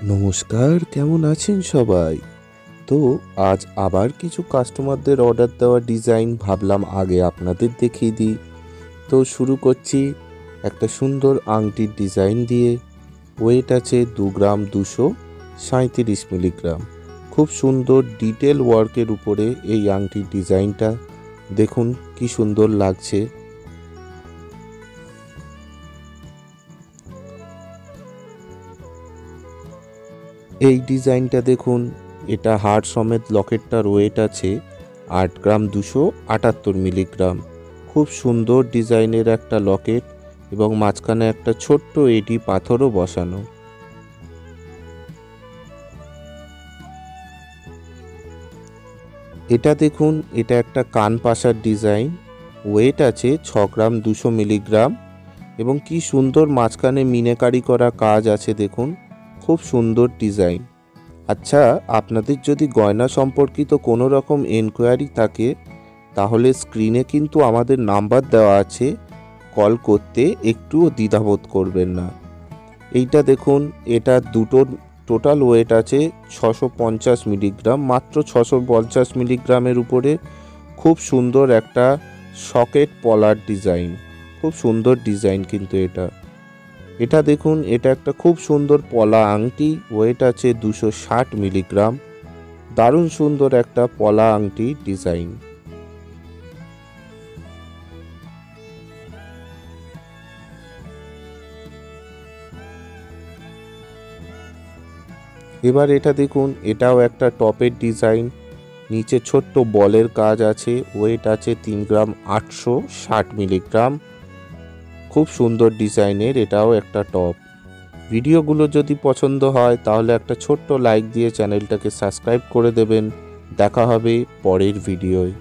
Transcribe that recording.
নমস্কার, কেমন আছেন সবাই? তো আজ আবার কিছু কাস্টমারদের অর্ডার দেওয়া ডিজাইন ভাবলাম আগে আপনাদের দেখিয়ে দিই। তো শুরু করছি একটা সুন্দর আংটির ডিজাইন দিয়ে। ওয়েট আছে 2 গ্রাম 237 মিলিগ্রাম। খুব সুন্দর ডিটেল ওয়ার্কের উপরে এই আংটির ডিজাইনটা। দেখুন কি সুন্দর লাগছে। এই ডিজাইনটা দেখুন, এটা হার সমেত লকেটটার ওয়েট আছে 8 গ্রাম 278 মিলিগ্রাম। খুব সুন্দর ডিজাইনের একটা লকেট এবং মাঝখানে একটা ছোট্ট এডি পাথরও বসানো। এটা দেখুন, এটা একটা কান পাশার ডিজাইন। ওয়েট আছে 6 গ্রাম 200 মিলিগ্রাম এবং কি সুন্দর মাঝখানে মিনাকারি করা কাজ আছে দেখুন। খুব সুন্দর ডিজাইন। আচ্ছা, আপনাদের যদি গয়না সম্পর্কিত কোনো রকম এনকোয়ারি থাকে তাহলে স্ক্রিনে কিন্তু আমাদের নাম্বার দেওয়া আছে, কল করতে একটুও দ্বিধাবোধ করবেন না। এইটা দেখুন, এটা দুটোর টোটাল ওয়েট আছে 650 মিলিগ্রাম। মাত্র 650 মিলিগ্রামের উপরে খুব সুন্দর একটা সকেট পলার ডিজাইন। খুব সুন্দর ডিজাইন কিন্তু এটা দেখুন, এটা একটা খুব সুন্দর পলা আংটি। ওয়েট আছে 260 মিলিগ্রাম। দারুণ সুন্দর একটা পলা আংটি ডিজাইন। এবার এটা দেখুন, এটাও একটা টপের ডিজাইন। নিচে ছোট্ট বলের কাজ আছে। ওয়েট আছে 3 গ্রাম 860 মিলিগ্রাম। খুব সুন্দর ডিজাইনের এটাও একটা টপ। ভিডিওগুলো যদি পছন্দ হয় তাহলে একটা ছোট্ট লাইক দিয়ে চ্যানেলটাকে সাবস্ক্রাইব করে দেবেন। দেখা হবে পরের ভিডিওয়।